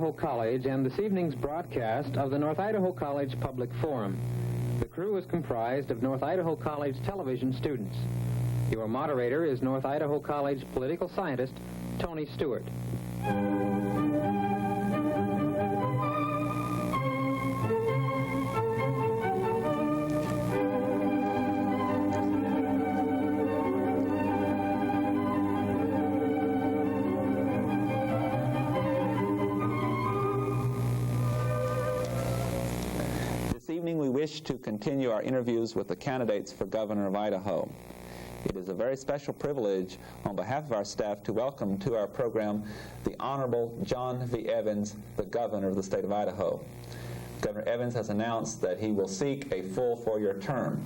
Idaho College and this evening's broadcast of the North Idaho College Public Forum. The crew is comprised of North Idaho College television students. Your moderator is North Idaho College political scientist Tony Stewart. We wish to continue our interviews with the candidates for Governor of Idaho. It is a very special privilege on behalf of our staff to welcome to our program the Honorable John V. Evans, the Governor of the state of Idaho. Governor Evans has announced that he will seek a full 4-year term.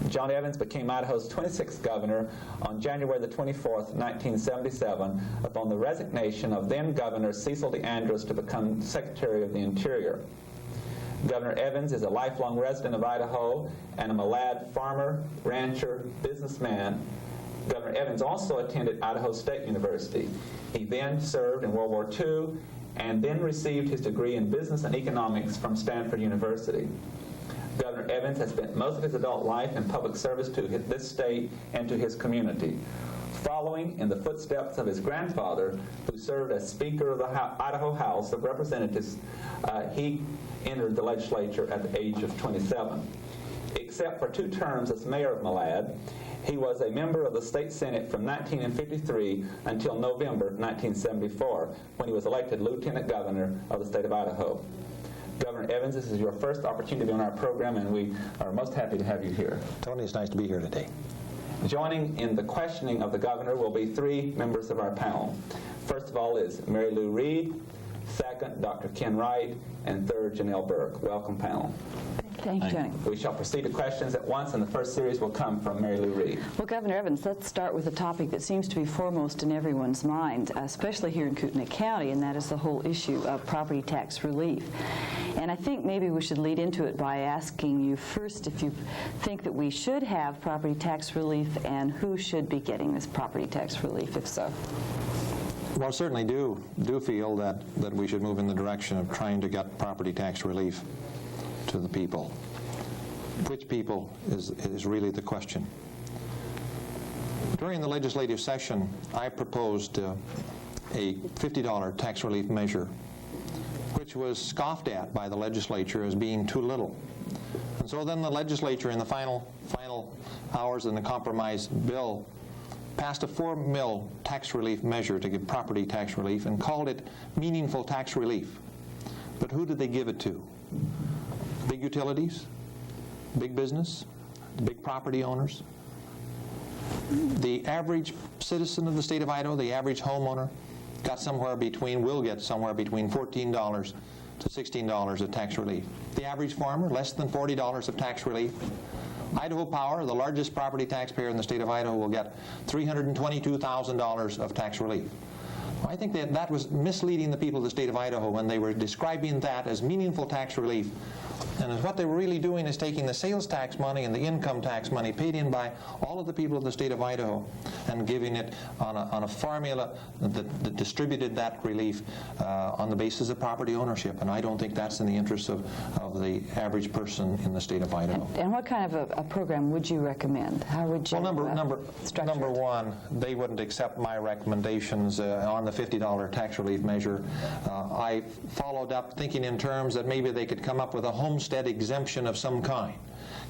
John Evans became Idaho's 26th governor on January the 24th, 1977, upon the resignation of then-Governor Cecil DeAndres to become Secretary of the Interior. Governor Evans is a lifelong resident of Idaho and a Malad farmer, rancher, businessman. Governor Evans also attended Idaho State University. He then served in World War II and then received his degree in business and economics from Stanford University. Governor Evans has spent most of his adult life in public service to this state and to his community. Following in the footsteps of his grandfather, who served as Speaker of the Idaho House of Representatives, he entered the legislature at the age of 27. Except for 2 terms as mayor of Malad, he was a member of the state senate from 1953 until November 1974, when he was elected lieutenant governor of the state of Idaho. Governor Evans, this is your first opportunity on our program, and we are most happy to have you here. Tony, it's nice to be here today. Joining in the questioning of the governor will be 3 members of our panel. First of all is Mary Lou Reed, second, Dr. Ken Wright, and third, Janelle Burke. Welcome, panel. Thank you, Tony. We shall proceed to questions at once, and the first series will come from Mary Lou Reed. Well, Governor Evans, let's start with a topic that seems to be foremost in everyone's mind, especially here in Kootenai County, and that is the whole issue of property tax relief. And I think maybe we should lead into it by asking you first if you think that we should have property tax relief, and who should be getting this property tax relief, if so. Well, I certainly do feel that we should move in the direction of trying to get property tax relief to the people. Which people is really the question. During the legislative session, I proposed a $50 tax relief measure, which was scoffed at by the legislature as being too little. And so then the legislature, in the final hours in the compromise bill, passed a $4 million tax relief measure to give property tax relief and called it meaningful tax relief. But who did they give it to? Big utilities, big business, big property owners. The average citizen of the state of Idaho, the average homeowner, will get somewhere between $14 to $16 of tax relief. The average farmer, less than $40 of tax relief. Idaho Power, the largest property taxpayer in the state of Idaho, will get $322,000 of tax relief. I think that was misleading the people of the state of Idaho when they were describing that as meaningful tax relief. And what they were really doing is taking the sales tax money and the income tax money paid in by all of the people of the state of Idaho and giving it on a formula that distributed that relief on the basis of property ownership. And I don't think that's in the interest of the average person in the state of Idaho. And what kind of a program would you recommend? How would you number one, they wouldn't accept my recommendations on the $50 tax relief measure. I followed up thinking in terms that maybe they could come up with a homestead exemption of some kind,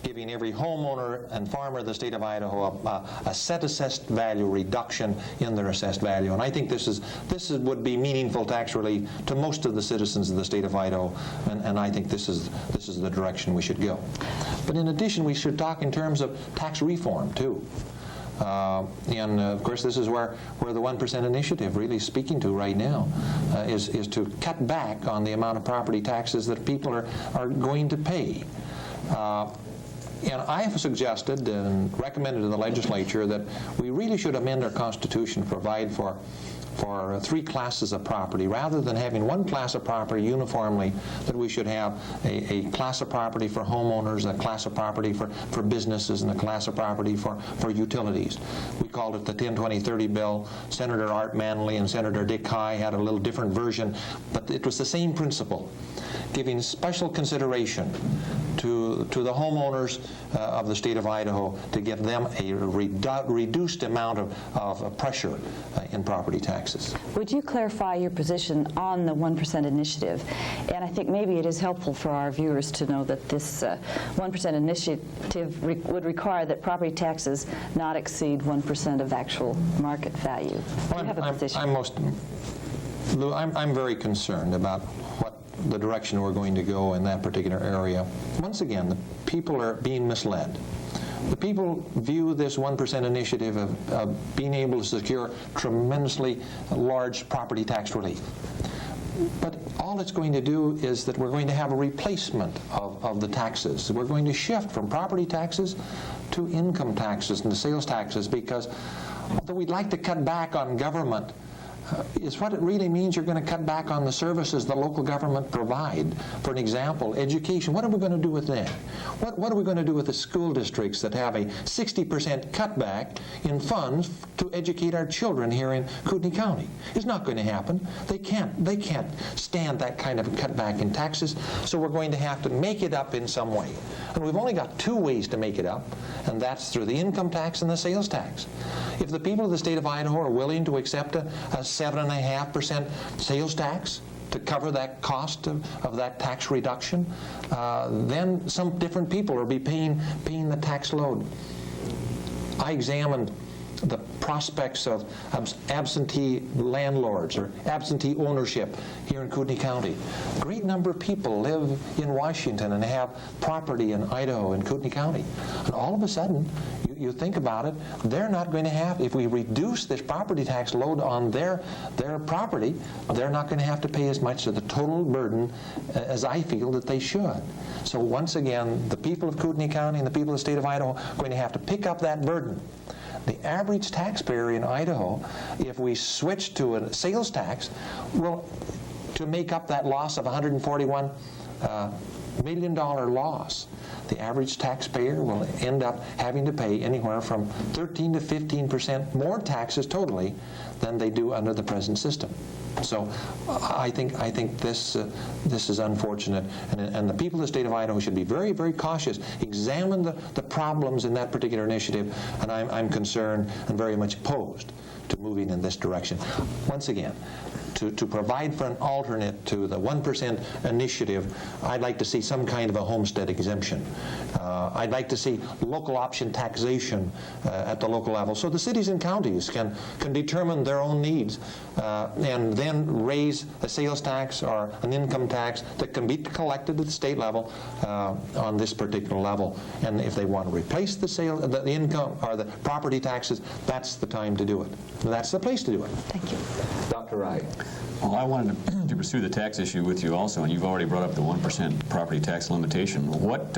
giving every homeowner and farmer of the state of Idaho a set assessed value reduction in their assessed value. And I think this would be meaningful tax relief to most of the citizens of the state of Idaho, and I think this is the direction we should go. But in addition, we should talk in terms of tax reform too. And of course, this is where the 1% initiative really is speaking to right now, is to cut back on the amount of property taxes that people are going to pay. And I have suggested and recommended to the legislature that we really should amend our Constitution to provide for for three classes of property, rather than having one class of property uniformly, that we should have a class of property for homeowners, a class of property for businesses, and a class of property for utilities. We called it the 10-20-30 bill. Senator Art Manley and Senator Dick High had a little different version, but it was the same principle, giving special consideration to the homeowners of the state of Idaho to give them a reduced amount of pressure in property taxes. Would you clarify your position on the 1% initiative? And I think maybe it is helpful for our viewers to know that this 1% initiative would require that property taxes not exceed 1% of actual market value. Do you have a position? I'm very concerned about the direction we're going to go in that particular area. Once again, the people are being misled. The people view this 1% initiative of being able to secure tremendously large property tax relief. But all it's going to do is that we're going to have a replacement of the taxes. We're going to shift from property taxes to income taxes and to sales taxes, because although we'd like to cut back on government, is what it really means you're going to cut back on the services the local government provide. For an example, education. What are we going to do with that? What are we going to do with the school districts that have a 60% cutback in funds to educate our children here in Kootenai County? It's not going to happen. They can't stand that kind of a cutback in taxes, so we're going to have to make it up in some way. And we've only got two ways to make it up, and that's through the income tax and the sales tax. If the people of the state of Idaho are willing to accept a 7.5% sales tax to cover that cost of that tax reduction, then some different people will be paying the tax load. I examined the prospects of absentee landlords or absentee ownership here in Kootenai County. A great number of people live in Washington and have property in Idaho and Kootenai County. And all of a sudden, you think about it, they're not going to have, if we reduce this property tax load on their property, they're not going to have to pay as much of the total burden as I feel that they should. So once again, the people of Kootenai County and the people of the state of Idaho are going to have to pick up that burden. The average taxpayer in Idaho, if we switch to a sales tax, will, to make up that loss of $141 million loss, the average taxpayer will end up having to pay anywhere from 13 to 15% more taxes totally than they do under the present system. So I think this is unfortunate, and the people of the state of Idaho should be very, very cautious. Examine the problems in that particular initiative, and I'm concerned and very much opposed to moving in this direction. Once again, to provide for an alternate to the 1% initiative, I'd like to see some kind of a homestead exemption. I'd like to see local option taxation at the local level, so the cities and counties can determine their own needs and then raise a sales tax or an income tax that can be collected at the state level on this particular level. And if they want to replace the income or the property taxes, that's the time to do it. That's the place to do it. Thank you. Dr. Wright. Well, I wanted to pursue the tax issue with you also, and you've already brought up the 1% property tax limitation. What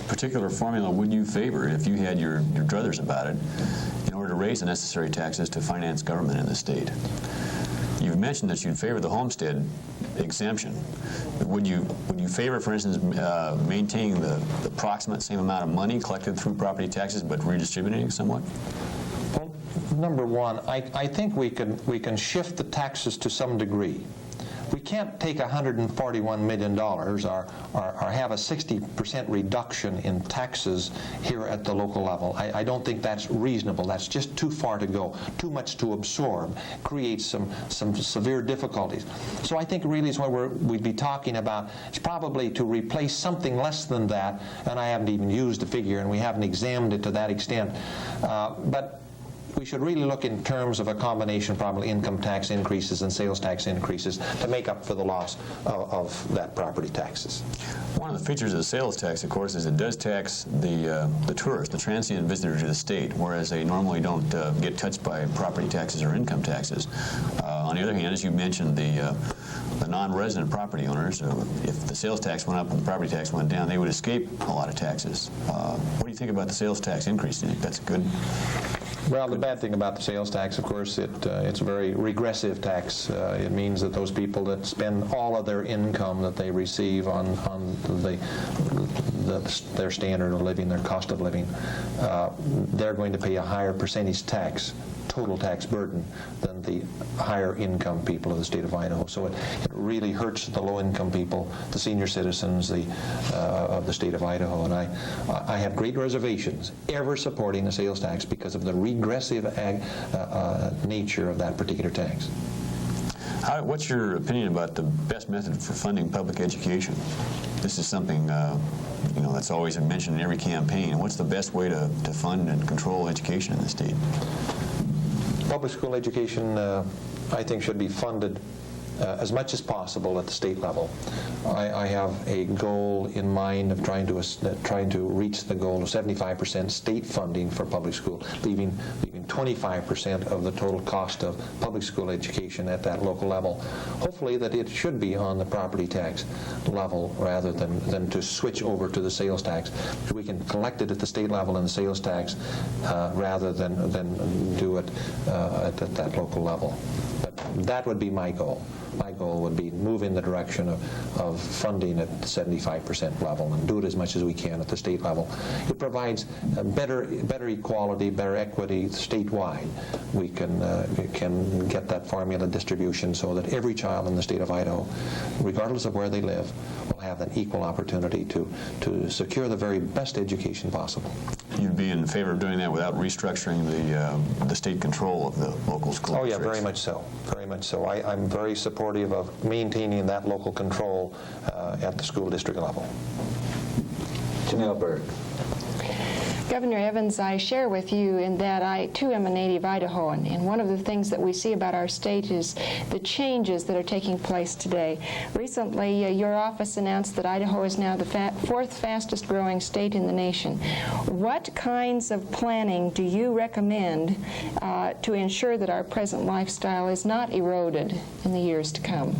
particular formula would you favor if you had your druthers about it in order to raise the necessary taxes to finance government in the state? You've mentioned that you'd favor the homestead exemption. Would you favor, for instance, maintaining the approximate same amount of money collected through property taxes but redistributing it somewhat? Well, number one, I think we can shift the taxes to some degree. We can't take $141 million or have a 60% reduction in taxes here at the local level. I don't think that's reasonable. That's just too far to go, too much to absorb, creates some severe difficulties. So I think really is what we'd be talking about. It's probably to replace something less than that, and I haven't even used the figure, and we haven't examined it to that extent. But we should really look in terms of a combination, probably income tax increases and sales tax increases, to make up for the loss of that property taxes. One of the features of the sales tax, of course, is it does tax the tourist, the transient visitor to the state, whereas they normally don't get touched by property taxes or income taxes. On the other hand, as you mentioned, the non-resident property owners, if the sales tax went up and the property tax went down, they would escape a lot of taxes. What do you think about the sales tax increase? Do you think that's good? Well, the bad thing about the sales tax, of course, it's a very regressive tax. It means that those people that spend all of their income that they receive on their standard of living, their cost of living, they're going to pay a higher percentage tax, total tax burden, than the higher income people of the state of Idaho. So it really hurts the low-income people, the senior citizens of the state of Idaho. And I have great reservations ever supporting a sales tax because of the regressive nature of that particular tax. What's your opinion about the best method for funding public education? This is something that's always been mentioned in every campaign. What's the best way to fund and control education in the state? Public school education, I think, should be funded as much as possible at the state level. I have a goal in mind of trying to reach the goal of 75% state funding for public school, leaving 25% of the total cost of public school education at that local level. Hopefully that it should be on the property tax level rather than to switch over to the sales tax. We can collect it at the state level in the sales tax rather than do it at that local level. But that would be my goal. My goal would be move in the direction of funding at the 75% level and do it as much as we can at the state level. It provides better equality, better equity statewide. We can get that formula distribution so that every child in the state of Idaho, regardless of where they live, will have an equal opportunity to secure the very best education possible. You'd be in favor of doing that without restructuring the state control of the local school districts? Oh yeah, very much so. Very much so. I'm very supportive of maintaining that local control at the school district level. Janelle Berg. Governor Evans, I share with you in that I, too, am a native Idahoan, and one of the things that we see about our state is the changes that are taking place today. Recently, your office announced that Idaho is now the fourth fastest growing state in the nation. What kinds of planning do you recommend to ensure that our present lifestyle is not eroded in the years to come?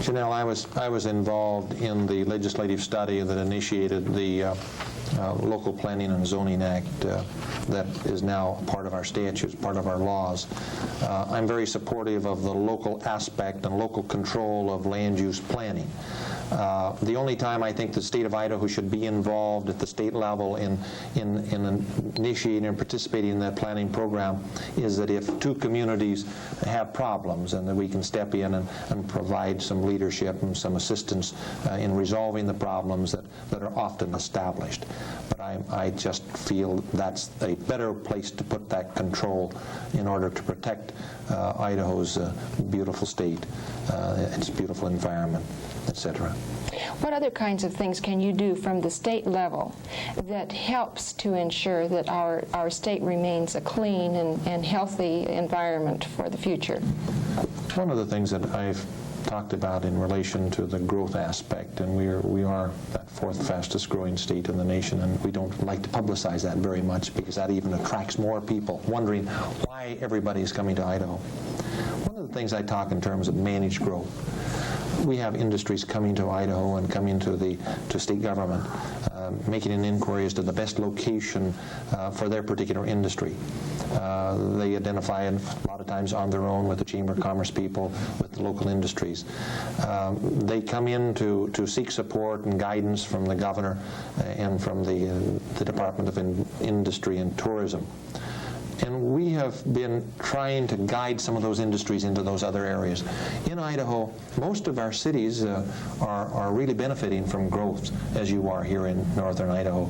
Janelle, I was involved in the legislative study that initiated the Local Planning and Zoning Act that is now part of our statutes, part of our laws. I'm very supportive of the local aspect and local control of land use planning. The only time I think the state of Idaho should be involved at the state level in initiating and participating in that planning program is that if two communities have problems and that we can step in and provide some leadership and some assistance in resolving the problems that are often established. But I just feel that's a better place to put that control in order to protect Idaho's beautiful state, its beautiful environment, etc. What other kinds of things can you do from the state level that helps to ensure that our state remains a clean and healthy environment for the future? One of the things that I've talked about in relation to the growth aspect, and we are that fourth fastest growing state in the nation, and we don't like to publicize that very much because that even attracts more people wondering why everybody is coming to Idaho. One of the things I talk in terms of managed growth. We have industries coming to Idaho and coming to state government, making an inquiry as to the best location for their particular industry. They identify it a lot of times on their own with the Chamber of Commerce people, with the local industries. They come in to seek support and guidance from the governor and from the Department of Industry and Tourism. And we have been trying to guide some of those industries into those other areas. In Idaho, most of our cities are really benefiting from growth, as you are here in northern Idaho.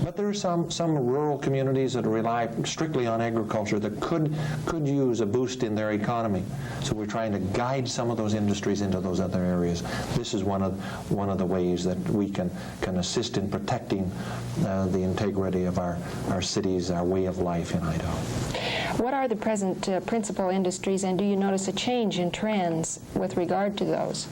But there are some rural communities that rely strictly on agriculture that could use a boost in their economy. So we're trying to guide some of those industries into those other areas. This is one of the ways that we can assist in protecting the integrity of our cities, our way of life in Idaho. What are the present principal industries, and do you notice a change in trends with regard to those?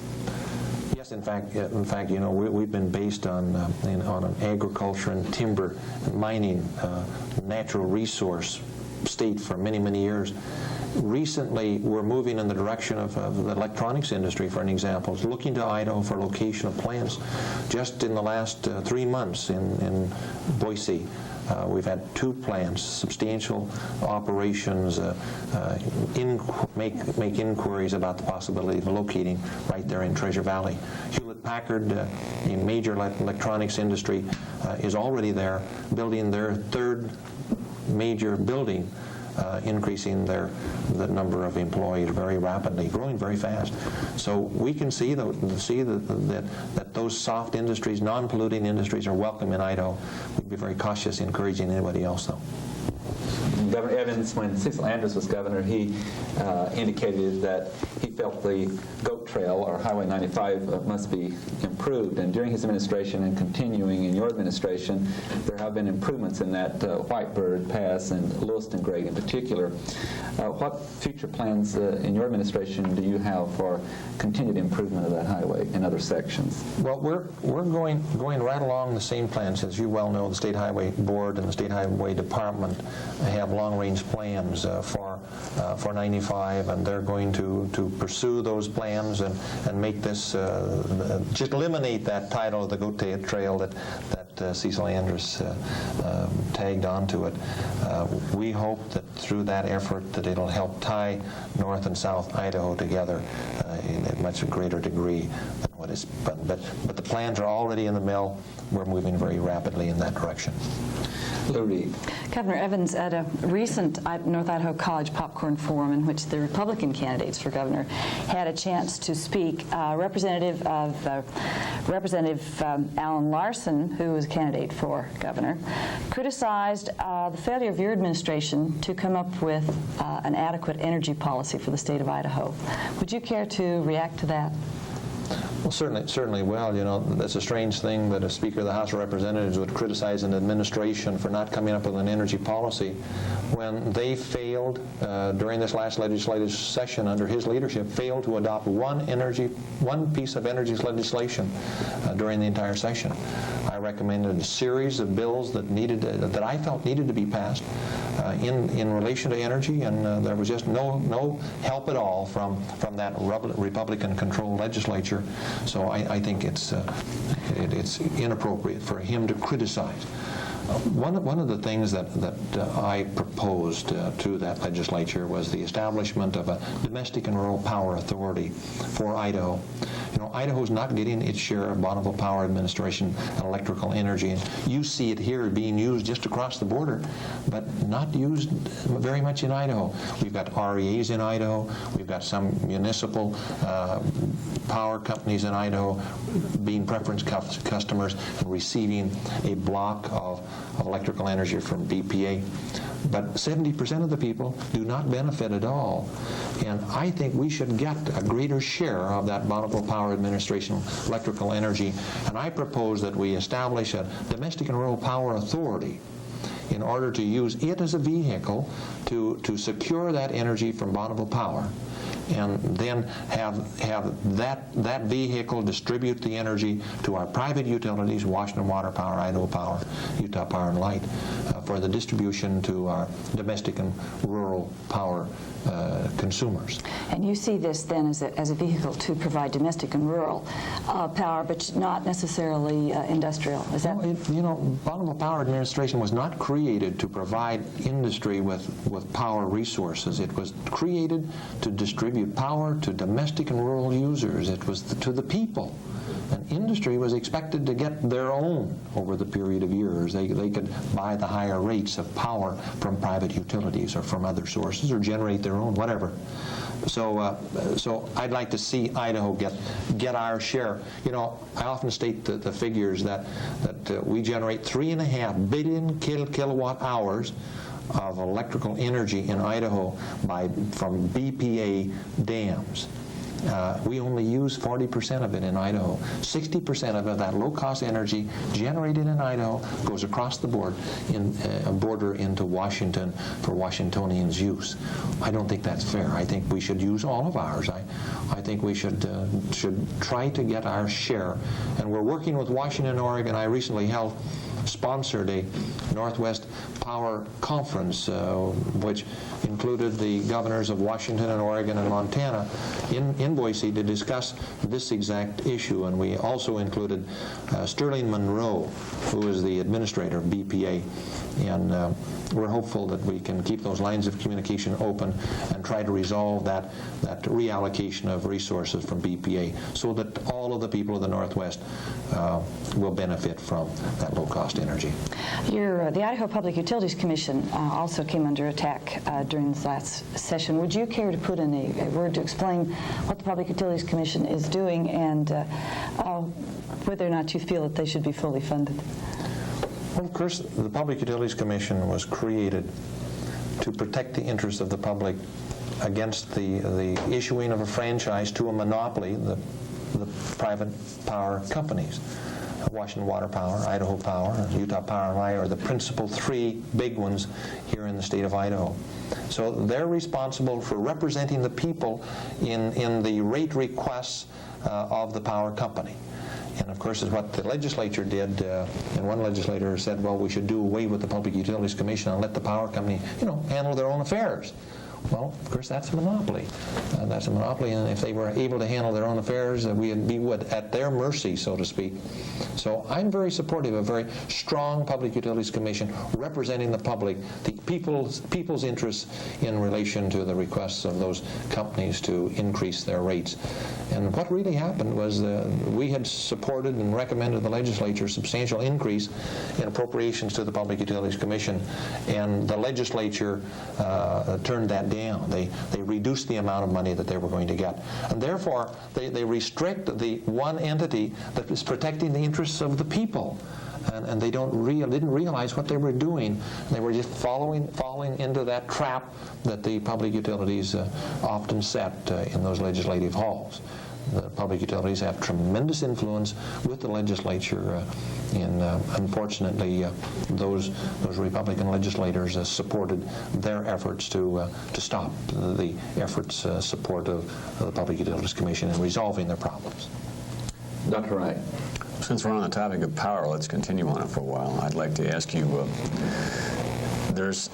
Yes, in fact, you know, we've been based on an agriculture and timber and mining, natural resource state for many, many years. Recently, we're moving in the direction of the electronics industry, for an example, looking to Idaho for location of plants. Just in the last 3 months in Boise, We've had 2 plants, substantial operations, make inquiries about the possibility of locating right there in Treasure Valley. Hewlett-Packard, a major electronics industry, is already there, building their 3rd major building, increasing the number of employees very rapidly, growing very fast. So we can see that those soft industries, non-polluting industries, are welcome in Idaho. We'd be very cautious encouraging anybody else, though. Governor Evans, when Cecil Andrus was governor, he indicated that he felt the goat trail, or Highway 95, must be improved. And during his administration and continuing in your administration, there have been improvements in that Whitebird Pass and Lewiston Grade in particular. What future plans in your administration do you have for continued improvement of that highway in other sections? Well, we're going right along the same plans. As you well know, the State Highway Board and the State Highway Department have long-range plans for 95, and they're going to pursue those plans and make this, just eliminate that title of the goat trail that Cecil Andrus tagged onto it. We hope that through that effort that it'll help tie North and South Idaho together in a much greater degree than what is. But the plans are already in the mill. We're moving very rapidly in that direction. Lou Reed. Governor Evans, at a recent North Idaho College Popcorn Forum in which the Republican candidates for governor had a chance to speak, Representative Alan Larson, who was a candidate for governor, criticized the failure of your administration to come up with an adequate energy policy for the state of Idaho. Would you care to react to that? Well, certainly. Well, you know, that's a strange thing that a Speaker of the House of Representatives would criticize an administration for not coming up with an energy policy when they failed during this last legislative session under his leadership, failed to adopt one piece of energy legislation during the entire session. I recommended a series of bills that I felt needed to be passed in relation to energy, and there was just no help at all from that Republican-controlled legislature. So I think it's inappropriate for him to criticize. One of the things that I proposed to that legislature was the establishment of a domestic and rural power authority for Idaho. You know, Idaho's not getting its share of Bonneville Power Administration and electrical energy. And you see it here being used just across the border, but not used very much in Idaho. We've got REAs in Idaho. We've got some municipal power companies in Idaho being preference customers and receiving a block of electrical energy from BPA. But 70% of the people do not benefit at all. And I think we should get a greater share of that Bonneville Power Administration electrical energy. And I propose that we establish a domestic and rural power authority in order to use it as a vehicle to secure that energy from Bonneville Power, and then have that vehicle distribute the energy to our private utilities, Washington Water Power, Idaho Power, Utah Power and Light, for the distribution to our domestic and rural power consumers. And you see this then as a vehicle to provide domestic and rural power, but not necessarily industrial. Is that? Well, Bonneville Power Administration was not created to provide industry with power resources. It was created to distribute power to domestic and rural users. It was to the people. And industry was expected to get their own over the period of years. They could buy the higher rates of power from private utilities or from other sources, or generate their own, whatever. So I'd like to see Idaho get our share. You know, I often state the figures that we generate 3.5 billion kilowatt hours of electrical energy in Idaho from BPA dams. We only use 40% of it in Idaho. 60% of that low-cost energy generated in Idaho goes across the border into Washington for Washingtonians' use. I don't think that's fair. I think we should use all of ours. I think we should try to get our share. And we're working with Washington and Oregon. I recently sponsored a Northwest Power Conference, which included the governors of Washington and Oregon and Montana in Boise to discuss this exact issue. And we also included Sterling Monroe, who is the administrator of BPA And we're hopeful that we can keep those lines of communication open and try to resolve that reallocation of resources from BPA so that all of the people of the Northwest will benefit from that low-cost energy. The Idaho Public Utilities Commission also came under attack during this last session. Would you care to put in a word to explain what the Public Utilities Commission is doing and whether or not you feel that they should be fully funded? Well, of course, the Public Utilities Commission was created to protect the interests of the public against the issuing of a franchise to a monopoly, the private power companies. Washington Water Power, Idaho Power, Utah Power and Light are the principal three big ones here in the state of Idaho. So they're responsible for representing the people in the rate requests of the power company. And of course, is what the legislature did. And one legislator said, well, we should do away with the Public Utilities Commission and let the power company, handle their own affairs. Well, of course, that's a monopoly. That's a monopoly, and if they were able to handle their own affairs, we'd be at their mercy, so to speak. So I'm very supportive of a very strong Public Utilities Commission representing the public, the people's interests in relation to the requests of those companies to increase their rates. And what really happened was we had supported and recommended the legislature substantial increase in appropriations to the Public Utilities Commission, and the legislature turned that down. They reduced the amount of money that they were going to get. And therefore, they restrict the one entity that is protecting the interests of the people. And they didn't realize what they were doing. They were just falling into that trap that the public utilities often set in those legislative halls. The public utilities have tremendous influence with the legislature, and unfortunately, those Republican legislators supported their efforts to stop the efforts support of the Public Utilities Commission in resolving their problems. Dr. Wright. Since we're on the topic of power, let's continue on it for a while. I'd like to ask you, there's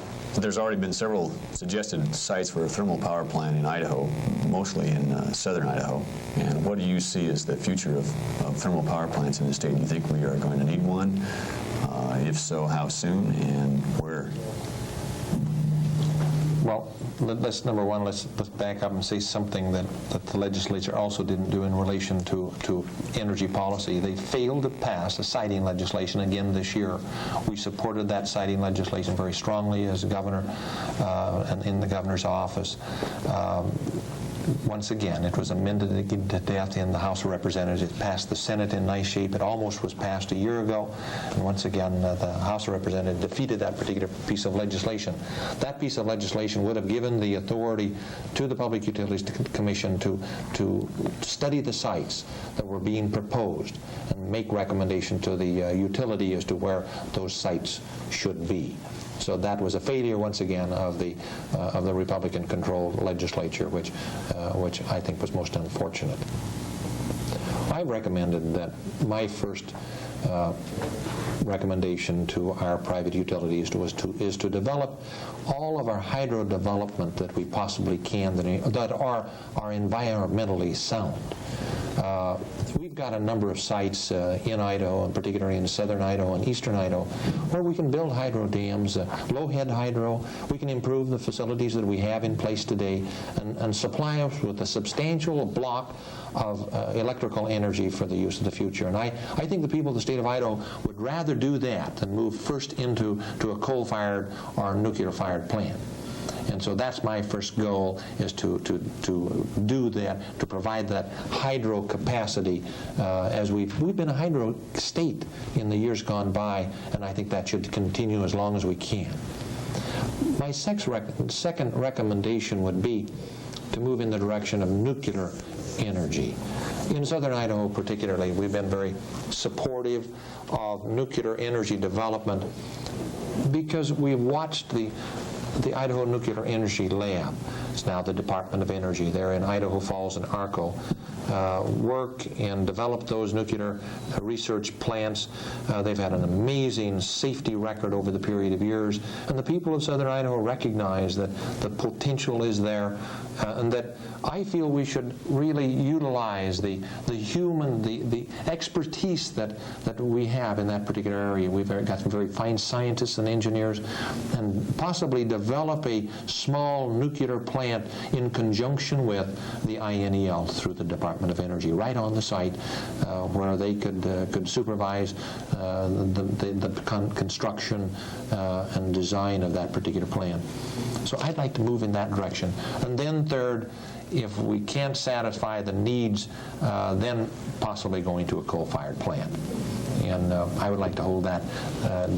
already been several suggested sites for a thermal power plant in Idaho, mostly in southern Idaho. And what do you see as the future of thermal power plants in the state? Do you think we are going to need one? If so, how soon and where? Well, number one, let's back up and say something that the legislature also didn't do in relation to energy policy. They failed to pass a siting legislation again this year. We supported that siting legislation very strongly as governor and in the governor's office. Once again, it was amended to death in the House of Representatives. It passed the Senate in nice shape. It almost was passed a year ago. And once again, the House of Representatives defeated that particular piece of legislation. That piece of legislation would have given the authority to the Public Utilities Commission to study the sites that were being proposed and make recommendation to the utility as to where those sites should be. So that was a failure, once again, of the Republican-controlled legislature, which I think was most unfortunate. I recommended that my first recommendation to our private utilities is to develop all of our hydro development that we possibly can that are environmentally sound. We've got a number of sites in Idaho, and particularly in southern Idaho and eastern Idaho, where we can build hydro dams, low-head hydro. We can improve the facilities that we have in place today and supply us with a substantial block of electrical energy for the use of the future. And I think the people of the state of Idaho would rather do that than move first into a coal-fired or nuclear-fired plant. And so that's my first goal, is to do that, to provide that hydro capacity, as we've been a hydro state in the years gone by, and I think that should continue as long as we can. My second recommendation would be to move in the direction of nuclear energy. In southern Idaho particularly, we've been very supportive of nuclear energy development because we've watched the Idaho Nuclear Energy Lab. It's now the Department of Energy there in Idaho Falls and Arco. Work and develop those nuclear research plants. They've had an amazing safety record over the period of years, and the people of southern Idaho recognize that the potential is there, and that I feel we should really utilize the human, the expertise that we have in that particular area. We've got some very fine scientists and engineers, and possibly develop a small nuclear plant in conjunction with the INEL through the Department of Energy, right on the site, where they could supervise the construction and design of that particular plant. So I'd like to move in that direction. And then third, if we can't satisfy the needs, then possibly going to a coal-fired plant. And I would like to hold that,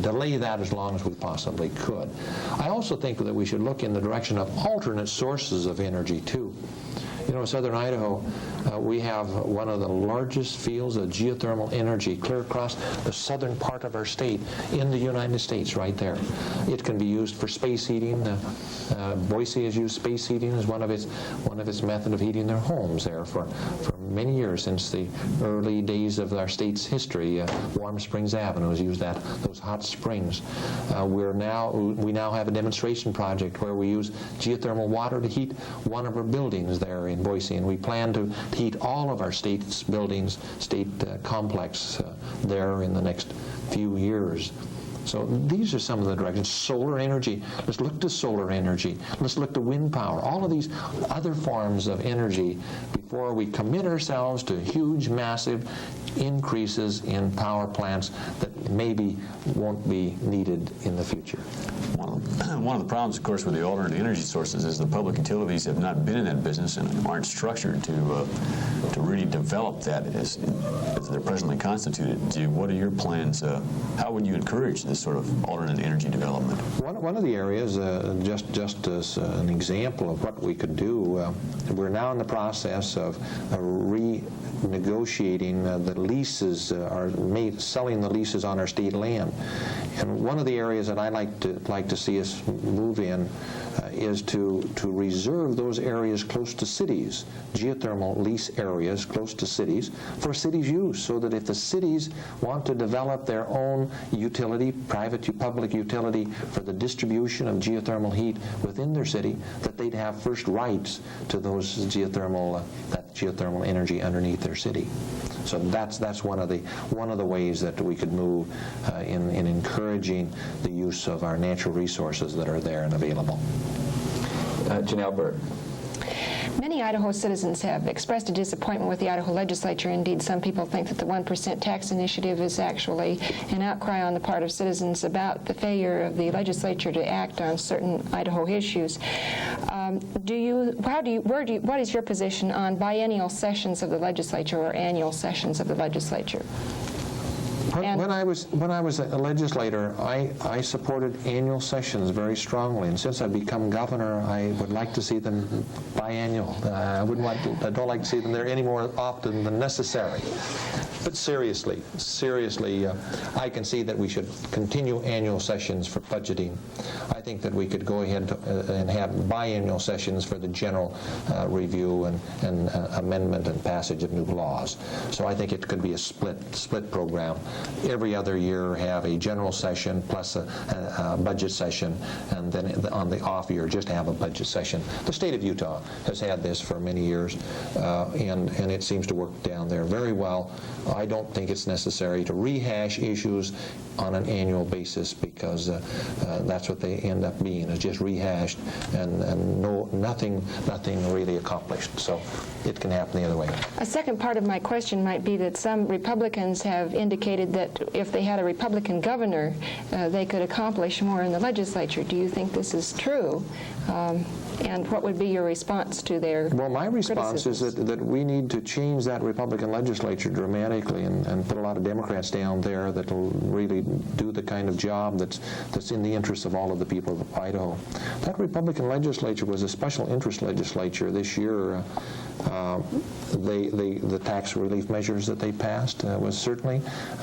delay that as long as we possibly could. I also think that we should look in the direction of alternate sources of energy, too. You know, in southern Idaho, we have one of the largest fields of geothermal energy clear across the southern part of our state in the United States, right there. It can be used for space heating. Boise has used space heating as one of its method of heating their homes there for many years, since the early days of our state's history. Warm Springs Avenue has used those hot springs. We now have a demonstration project where we use geothermal water to heat one of our buildings there in Boise, and we plan to heat all of our state's buildings, state complex there in the next few years. So these are some of the directions. Solar energy. Let's look to solar energy. Let's look to wind power. All of these other forms of energy before we commit ourselves to huge, massive increases in power plants that maybe won't be needed in the future. One of the problems, of course, with the alternate energy sources is the public utilities have not been in that business and aren't structured to really develop that as they're presently constituted. What are your plans? How would you encourage this sort of alternate energy development? One of the areas, just as an example of what we could do, we're now in the process of renegotiating the leases, selling the leases on our state land. And one of the areas that I like to see us move in is to reserve those areas close to cities, geothermal lease areas close to cities, for cities' use, so that if the cities want to develop their own utility, public utility for the distribution of geothermal heat within their city, that they'd have first rights to those geothermal energy underneath their city. So that's one of the ways that we could move in encouraging the use of our natural resources that are there and available. Janelle Bird. Many Idaho citizens have expressed a disappointment with the Idaho legislature. Indeed, some people think that the 1% tax initiative is actually an outcry on the part of citizens about the failure of the legislature to act on certain Idaho issues. What is your position on biennial sessions of the legislature or annual sessions of the legislature? When I was a legislator, I supported annual sessions very strongly, and since I've become governor, I would like to see them biannual. I don't like to see them there any more often than necessary. But seriously, I can see that we should continue annual sessions for budgeting. I think that we could go ahead and have biannual sessions for the general review and amendment and passage of new laws. So I think it could be a split program. Every other year have a general session plus a budget session, and then on the off year just have a budget session. The state of Utah has had this for many years, and it seems to work down there very well. I don't think it's necessary to rehash issues on an annual basis, because that's what they end up being, is just rehashed and nothing really accomplished. So it can happen the other way. A second part of my question might be that some Republicans have indicated that if they had a Republican governor, they could accomplish more in the legislature. Do you think this is true? And what would be your response to their Well, my response is that we need to change that Republican legislature dramatically and put a lot of Democrats down there that will really do the kind of job that's in the interest of all of the people of Idaho. That Republican legislature was a special interest legislature this year. The tax relief measures that they passed was certainly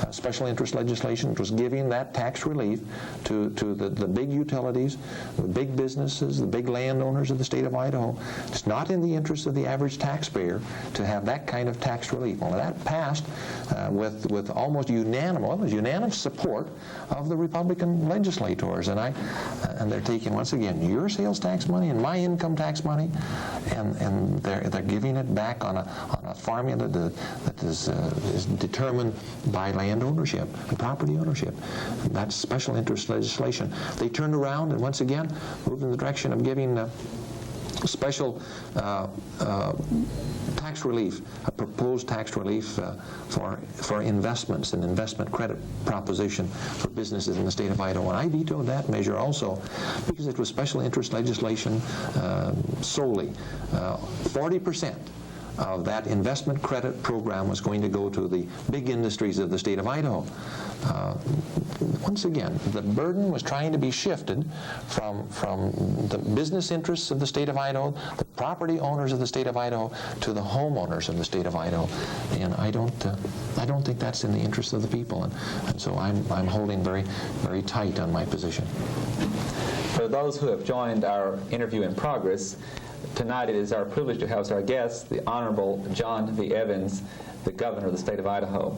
special interest legislation. It was giving that tax relief to the big utilities, the big businesses, the big landowners of the state of Idaho. It's not in the interest of the average taxpayer to have that kind of tax relief. Well, that passed with almost unanimous support of the Republican legislators, and they're taking, once again, your sales tax money and my income tax money and they're giving it back on a formula that is determined by land ownership and property ownership. That's special interest legislation. They turned around and once again moved in the direction of giving special tax relief, a proposed tax relief for investments, an investment credit proposition for businesses in the state of Idaho. And I vetoed that measure also because it was special interest legislation solely. 40% of that investment credit program was going to go to the big industries of the state of Idaho. Once again, the burden was trying to be shifted from the business interests of the state of Idaho, the property owners of the state of Idaho, to the homeowners of the state of Idaho. And I don't think that's in the interest of the people. And so I'm holding very, very tight on my position. For those who have joined our interview in progress, tonight it is our privilege to have as our guest the Honorable John V. Evans, the Governor of the state of Idaho.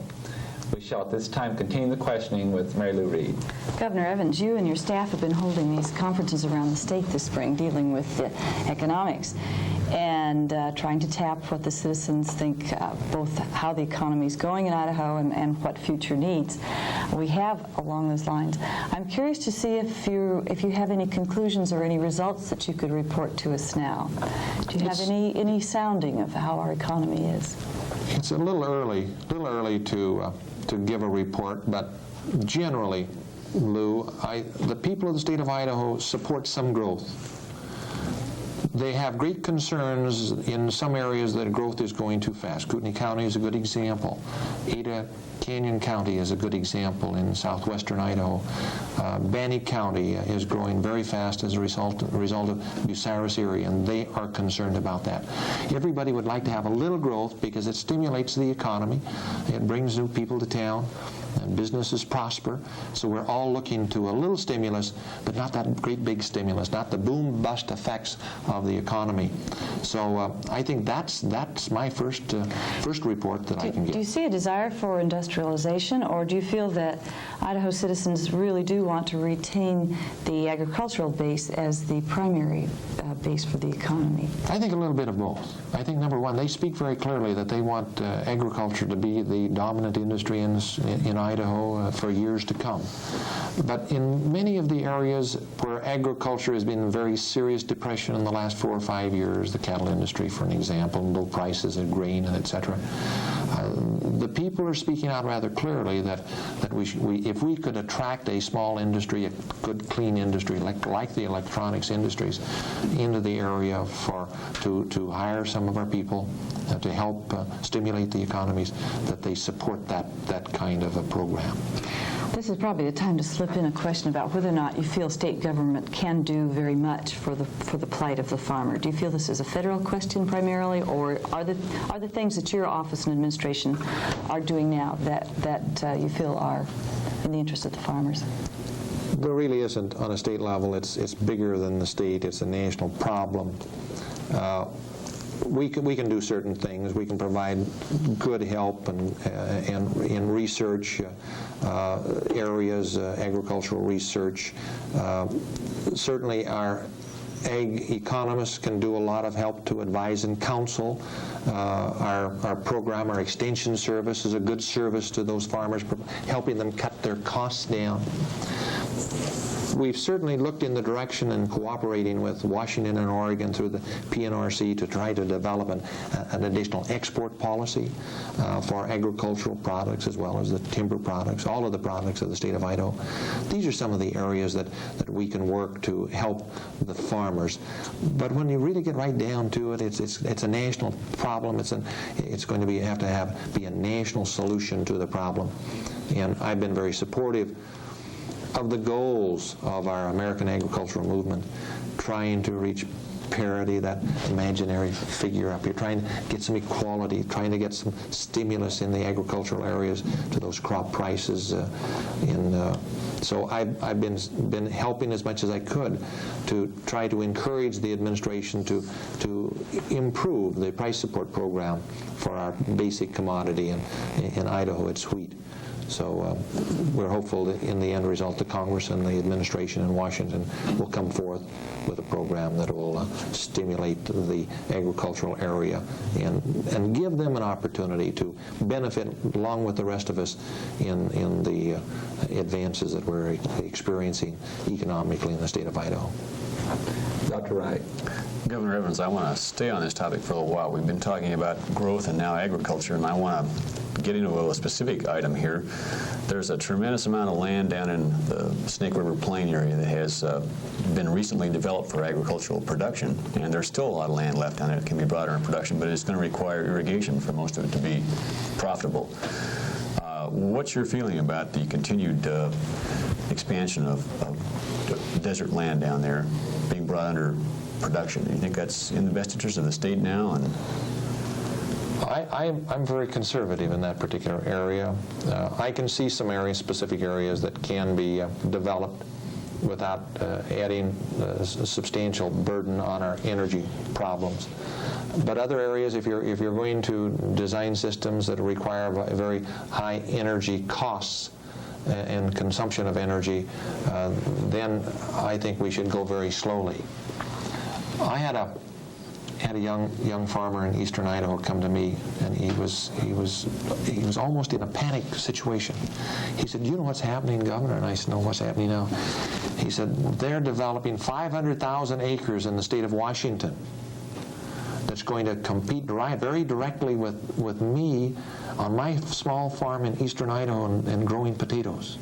We shall at this time continue the questioning with Mary Lou Reed. Governor Evans, you and your staff have been holding these conferences around the state this spring dealing with the economics and trying to tap what the citizens think, both how the economy is going in Idaho and what future needs we have along those lines. I'm curious to see if you have any conclusions or any results that you could report to us now. Do you have any sounding of how our economy is? It's a little early to give a report, but generally, Lou, the people of the state of Idaho support some growth. They have great concerns in some areas that growth is going too fast. Kootenai County is a good example. Ada Canyon County is a good example in southwestern Idaho. Bannock County is growing very fast as a result of Bucyrus area, and they are concerned about that. Everybody would like to have a little growth because it stimulates the economy. It brings new people to town, and businesses prosper. So we're all looking to a little stimulus, but not that great big stimulus, not the boom-bust effects of the economy. So I think that's my first report that I can give. Do you see a desire for industrialization, or do you feel that Idaho citizens really do want to retain the agricultural base as the primary base for the economy? I think a little bit of both. I think, number one, they speak very clearly that they want agriculture to be the dominant industry in Idaho for years to come. But in many of the areas where agriculture has been in very serious depression in the last 4 or 5 years, the cattle industry, for an example, low prices of grain, and etc., the people are speaking out rather clearly that if we could attract a small industry, a good, clean industry like the electronics industries, into the area to hire some of our people to help stimulate the economies, that they support that kind of a program. This is probably the time to slip in a question about whether or not you feel state government can do very much for the plight of the farmer. Do you feel this is a federal question primarily, or are the things that your office and administration are doing now that you feel are in the interest of the farmers? There really isn't on a state level. It's bigger than the state. It's a national problem. We can do certain things. We can provide good help and in research areas, agricultural research. Certainly our ag economists can do a lot of help to advise and counsel. Our program, our extension service, is a good service to those farmers, helping them cut their costs down. We've certainly looked in the direction and cooperating with Washington and Oregon through the PNRC to try to develop an additional export policy for agricultural products as well as the timber products, all of the products of the state of Idaho. These are some of the areas that we can work to help the farmers. But when you really get right down to it, it's a national problem. It's going to be a national solution to the problem. And I've been very supportive of the goals of our American agricultural movement, trying to reach parity, that imaginary figure up here, trying to get some equality, trying to get some stimulus in the agricultural areas to those crop prices. So I've been helping as much as I could to try to encourage the administration to improve the price support program for our basic commodity in Idaho. It's wheat. So we're hopeful that in the end result, the Congress and the administration in Washington will come forth with a program that will stimulate the agricultural area and give them an opportunity to benefit along with the rest of us in the advances that we're experiencing economically in the state of Idaho. Dr. Wright. Governor Evans, I want to stay on this topic for a little while. We've been talking about growth and now agriculture, and I want to get into a specific item here. There's a tremendous amount of land down in the Snake River Plain area that has been recently developed for agricultural production, and there's still a lot of land left down there that can be brought into production, but it's going to require irrigation for most of it to be profitable. What's your feeling about the continued expansion of desert land down there being brought under production? Do you think that's in the best interest of the state now? And I'm very conservative in that particular area. I can see some areas, specific areas that can be developed without adding a substantial burden on our energy problems. But other areas, if you're going to design systems that require very high energy costs and consumption of energy, then I think we should go very slowly. I had a young farmer in eastern Idaho come to me, and he was almost in a panic situation. He said, "Do you know what's happening, Governor?" And I said, "No, what's happening now?" He said, "They're developing 500,000 acres in the state of Washington that's going to compete very directly with me on my small farm in eastern Idaho and growing potatoes.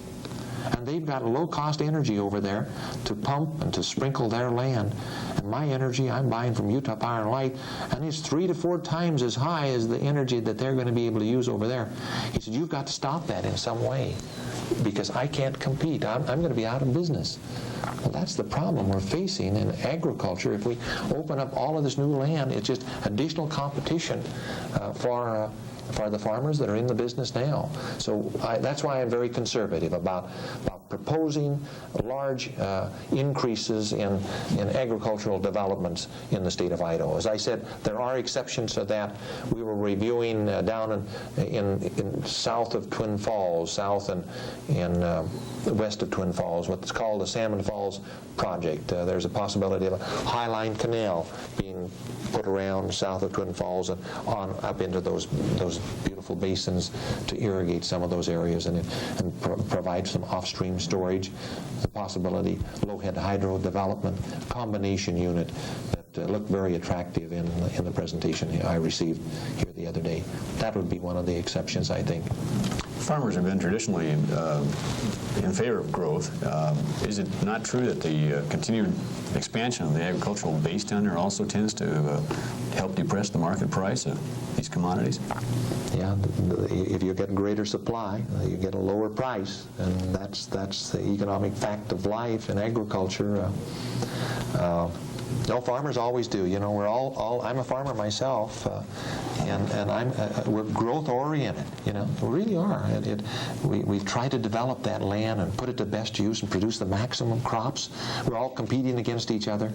And they've got low-cost energy over there to pump and to sprinkle their land. And my energy I'm buying from Utah Power and Light, and it's 3 to 4 times as high as the energy that they're going to be able to use over there." He said, "You've got to stop that in some way, because I can't compete. I'm going to be out of business." Well, that's the problem we're facing in agriculture. If we open up all of this new land, it's just additional competition for the farmers that are in the business now. So that's why I'm very conservative about proposing large increases in agricultural developments in the state of Idaho. As I said, there are exceptions to that. We were reviewing down in south of Twin Falls, south and west of Twin Falls, what's called the Salmon Falls Project. There's a possibility of a Highline Canal being put around south of Twin Falls and on up into those beautiful basins to irrigate some of those areas and provide some off-stream storage. The possibility, low-head hydro development, combination unit that looked very attractive in the presentation I received here the other day. That would be one of the exceptions, I think. farmers have been traditionally in favor of growth. Is it not true that the continued expansion of the agricultural base down there also tends to help depress the market price of these commodities? Yeah, if you get greater supply, you get a lower price, and that's the economic fact of life in agriculture. No, farmers always do. You know, we're all I'm a farmer myself, and we're growth oriented. You know, we really are. We try to develop that land and put it to best use and produce the maximum crops. We're all competing against each other,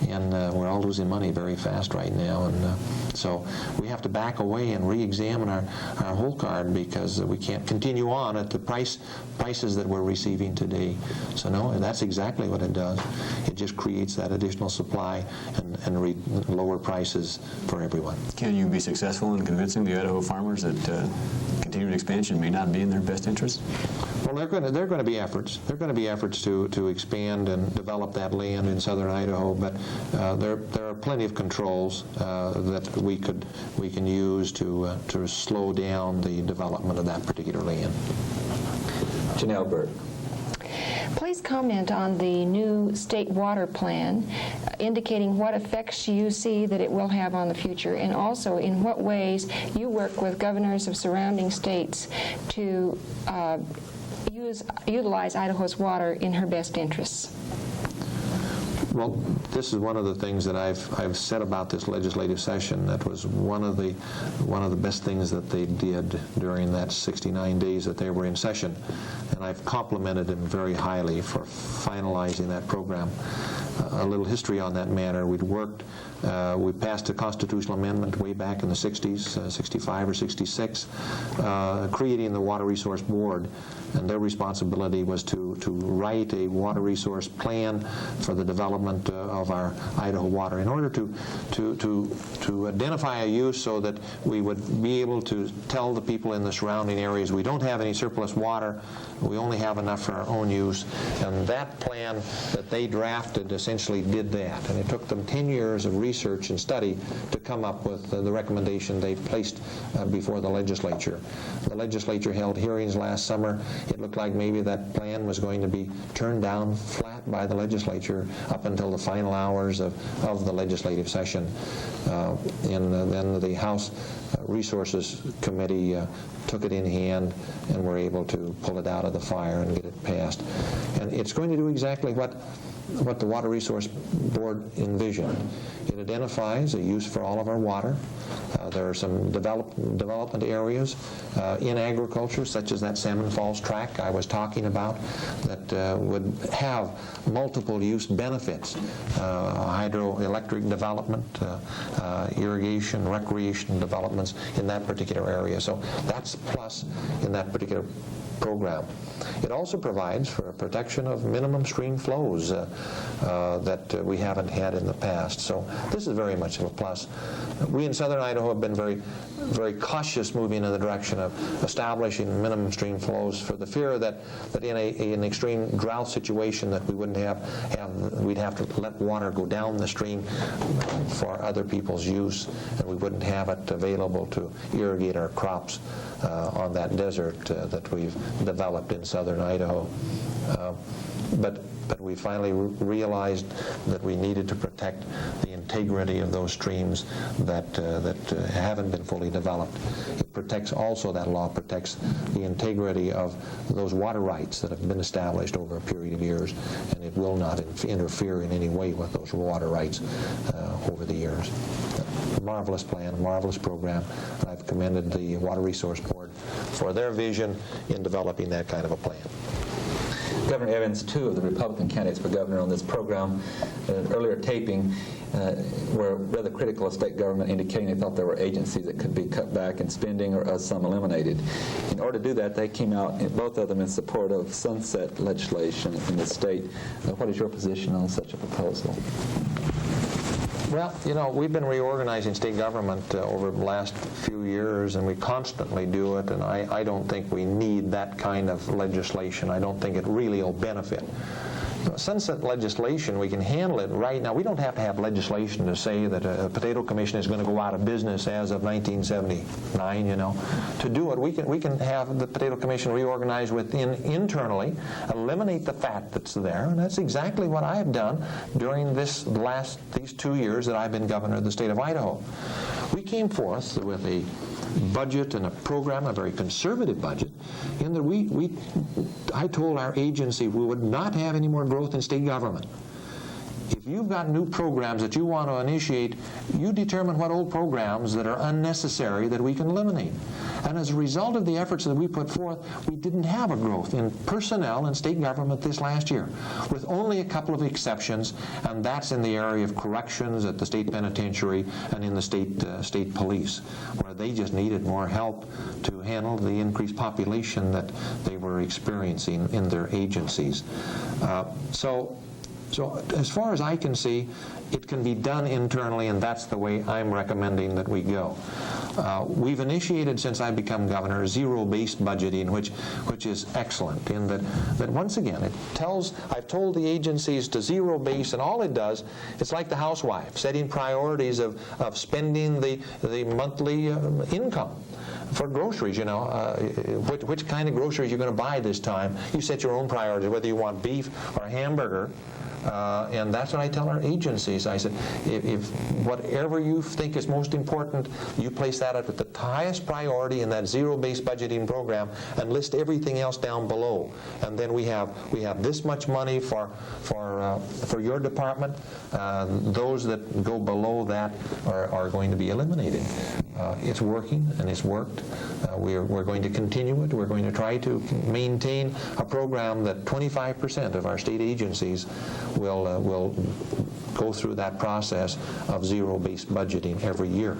and we're all losing money very fast right now. And so we have to back away and re-examine our whole card, because we can't continue on at the prices that we're receiving today. So no, that's exactly what it does. It just creates that additional supply and lower prices for everyone. Can you be successful in convincing the Idaho farmers that continued expansion may not be in their best interest? Well, there are going to be efforts. There are going to be efforts to expand and develop that land in southern Idaho, but there are plenty of controls that we can use to slow down the development of that particular land. Janelle Burke. Please comment on the new state water plan, indicating what effects you see that it will have on the future, and also in what ways you work with governors of surrounding states to utilize Idaho's water in her best interests. Well, this is one of the things that I've said about this legislative session. That was one of the best things that they did during that 69 days that they were in session, and I've complimented them very highly for finalizing that program. a little history on that matter. We passed a constitutional amendment way back in the 60s, 65 or 66, creating the Water Resource Board, and their responsibility was to write a water resource plan for the development of our Idaho water in order to identify a use so that we would be able to tell the people in the surrounding areas we don't have any surplus water, we only have enough for our own use. And that plan that they drafted essentially did that, and it took them 10 years of research and study to come up with the recommendation they placed before the legislature. The legislature held hearings last summer. It looked like maybe that plan was going to be turned down flat by the legislature up until the final hours of the legislative session. Then the House Resources Committee took it in hand and were able to pull it out of the fire and get it passed. And it's going to do exactly what the Water Resource Board envisioned. It identifies a use for all of our water. There are some development areas in agriculture, such as that Salmon Falls tract I was talking about, that would have multiple use benefits, hydroelectric development, irrigation, recreation developments in that particular area. So that's a plus in that particular program. It also provides for a protection of minimum stream flows that we haven't had in the past. So this is very much of a plus. We in southern Idaho have been very, very cautious moving in the direction of establishing minimum stream flows for the fear that in an extreme drought situation that we wouldn't we'd have to let water go down the stream for other people's use, and we wouldn't have it available to irrigate our crops on that desert that we've developed in southern Idaho. But we finally realized that we needed to protect the integrity of those streams that haven't been fully developed. It protects also, that law protects the integrity of those water rights that have been established over a period of years, and it will not interfere in any way with those water rights over the years. A marvelous plan, a marvelous program, and I've commended the Water Resource Board for their vision in developing that kind of a plan. Governor Evans, two of the Republican candidates for governor on this program, in an earlier taping, were rather critical of state government, indicating they thought there were agencies that could be cut back in spending or some eliminated. In order to do that, they came out, both of them, in support of sunset legislation in the state. What is your position on such a proposal? Well, you know, we've been reorganizing state government over the last few years, and we constantly do it, and I don't think we need that kind of legislation. I don't think it really will benefit. Sunset legislation, we can handle it right now. We don't have to have legislation to say that a potato commission is going to go out of business as of 1979, you know. To do it, we can have the potato commission reorganized internally, eliminate the fat that's there, and that's exactly what I have done during these 2 years that I've been governor of the state of Idaho. We came forth with a budget and a program, a very conservative budget, in that I told our agency we would not have any more growth in state government. If you've got new programs that you want to initiate, you determine what old programs that are unnecessary that we can eliminate. And as a result of the efforts that we put forth, we didn't have a growth in personnel in state government this last year, with only a couple of exceptions, and that's in the area of corrections at the state penitentiary and in the state police, where they just needed more help to handle the increased population that they were experiencing in their agencies. So as far as I can see, it can be done internally, and that's the way I'm recommending that we go. We've initiated, since I've become governor, zero-based budgeting, which is excellent in that once again, I've told the agencies to zero-base, and all it does, it's like the housewife, setting priorities of spending the monthly income. For groceries, you know, which kind of groceries you're going to buy this time, you set your own priorities, whether you want beef or a hamburger. And that's what I tell our agencies. I said, if whatever you think is most important, you place that at the highest priority in that zero-based budgeting program, and list everything else down below. And then we have this much money for your department. Those that go below that are going to be eliminated. It's working, and it's worked. We're going to continue it. We're going to try to maintain a program that 25% of our state agencies will go through that process of zero-based budgeting every year.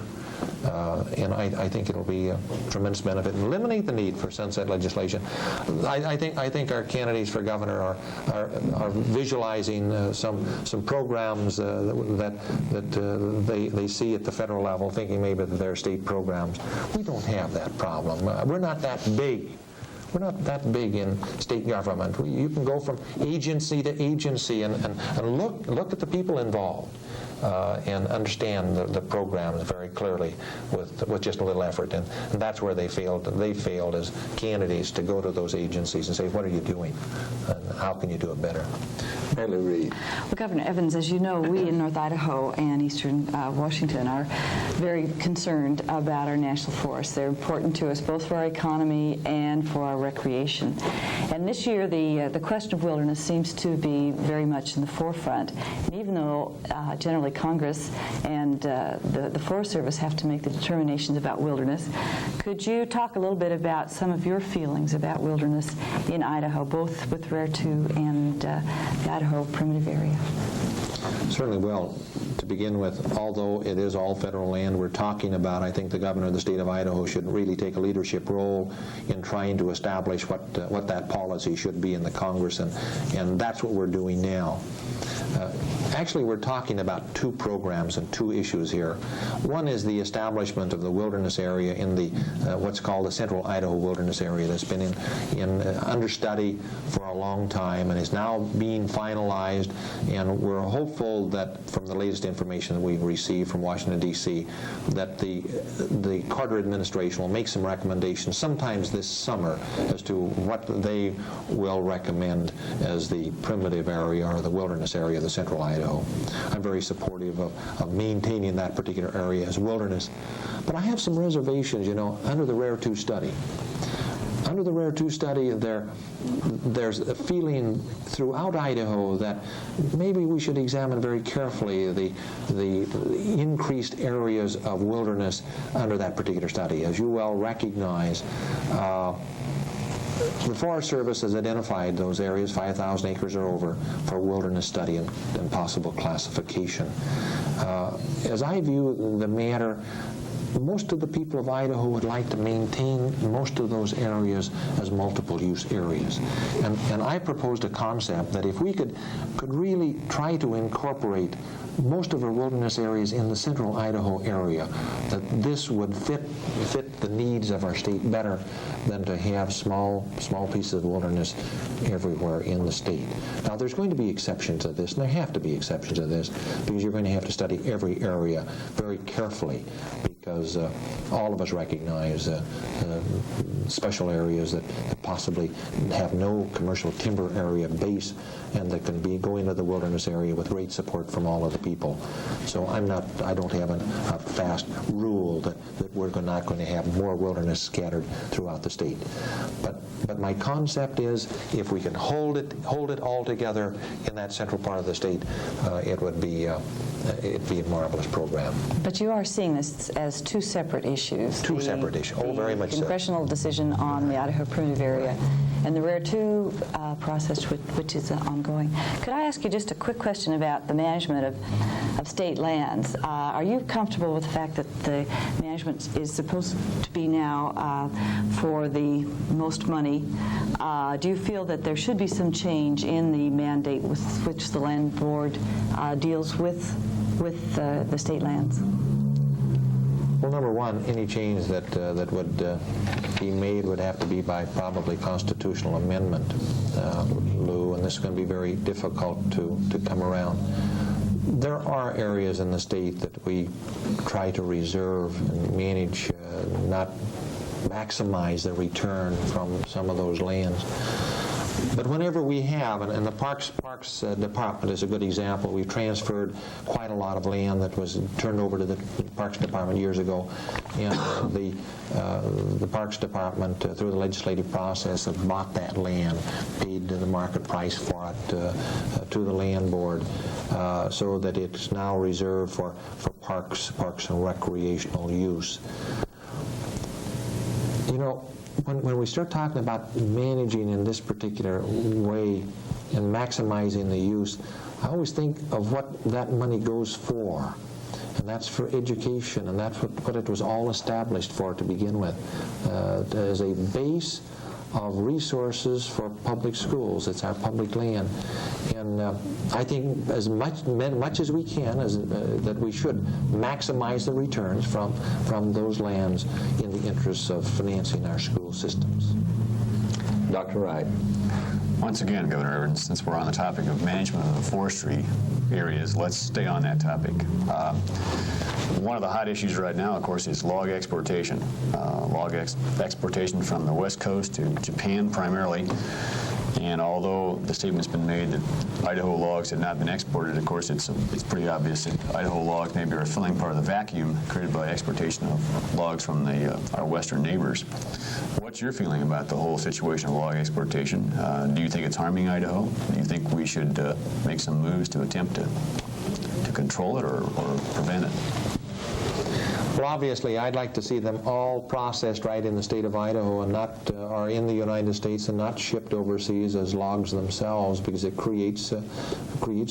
And I think it'll be a tremendous benefit and eliminate the need for sunset legislation. I think our candidates for governor are visualizing some programs that they see at the federal level, thinking maybe that they're state programs. We don't have that problem. We're not that big. We're not that big in state government. You can go from agency to agency and look at the people involved. And understand the programs very clearly with just a little effort. And that's where they failed. They failed as candidates to go to those agencies and say, what are you doing? And how can you do it better? Mary Reed. Well, Governor Evans, as you know, we in North Idaho and Eastern Washington are very concerned about our national forests. They're important to us both for our economy and for our recreation. And this year, the question of wilderness seems to be very much in the forefront. And even though generally Congress and the Forest Service have to make the determinations about wilderness, could you talk a little bit about some of your feelings about wilderness in Idaho, both with Rare 2 and the Idaho primitive area? Certainly will. To begin with, although it is all federal land we're talking about, I think the governor of the state of Idaho should really take a leadership role in trying to establish what that policy should be in the Congress, and that's what we're doing now. Actually, we're talking about two programs and two issues here. One is the establishment of the wilderness area in the what's called the Central Idaho Wilderness Area that's been in understudy for a long time and is now being finalized, and we're hopeful that from the latest information that we've received from Washington, D.C., that the Carter administration will make some recommendations sometimes this summer as to what they will recommend as the primitive area or the wilderness area of the Central Idaho. I'm very supportive of maintaining that particular area as wilderness. But I have some reservations, under the Rare 2 study. Under the Rare 2 study, there's a feeling throughout Idaho that maybe we should examine very carefully the increased areas of wilderness under that particular study. As you well recognize, the Forest Service has identified those areas, 5,000 acres or over, for wilderness study and possible classification. As I view the matter, most of the people of Idaho would like to maintain most of those areas as multiple-use areas. And I proposed a concept that if we could really try to incorporate most of our wilderness areas in the Central Idaho area, that this would fit the needs of our state better than to have small pieces of wilderness everywhere in the state. Now, there's going to be exceptions to this, and there have to be exceptions to this, because you're going to have to study every area very carefully, because all of us recognize special areas that possibly have no commercial timber area base and that can go into the wilderness area with great support from all of the people. So I don't have a fast rule that we're not going to have more wilderness scattered throughout the state. But my concept is, if we can hold it all together in that central part of the state, it'd be a marvelous program. But you are seeing this as two separate issues. Two separate issues. Oh, very much so. The congressional decision on the Idaho primitive area and the Rare 2 process, which is ongoing. Could I ask you just a quick question about the management of state lands? Are you comfortable with the fact that the management is supposed to be now for the most money? Do you feel that there should be some change in the mandate with which the land board deals with the state lands? Well, number one, any change that would be made would have to be by probably constitutional amendment, Lou, and this is going to be very difficult to come around. There are areas in the state that we try to reserve and manage, not maximize the return from some of those lands. But whenever we have, and the Parks Department is a good example, we've transferred quite a lot of land that was turned over to the Parks Department years ago, and the Parks Department, through the legislative process, have bought that land, paid the market price for it to the land board, so that it's now reserved for parks and recreational use. You know, when we start talking about managing in this particular way and maximizing the use, I always think of what that money goes for. And that's for education, and that's what it was all established for to begin with, as a base of resources for public schools. It's our public land. And I think as much as we can, that we should maximize the returns from those lands in the interests of financing our school systems. Dr. Wright. Once again, Governor Evans, since we're on the topic of management of the forestry areas, let's stay on that topic. One of the hot issues right now, of course, is log exportation. Exportation from the West Coast to Japan primarily. And although the statement's been made that Idaho logs had not been exported, of course, it's pretty obvious that Idaho logs maybe are filling part of the vacuum created by exportation of logs from our western neighbors. What's your feeling about the whole situation of log exportation? Do you think it's harming Idaho? Do you think we should make some moves to attempt to control it or prevent it? Well, obviously, I'd like to see them all processed right in the state of Idaho and not, or in the United States, and not shipped overseas as logs themselves, because it creates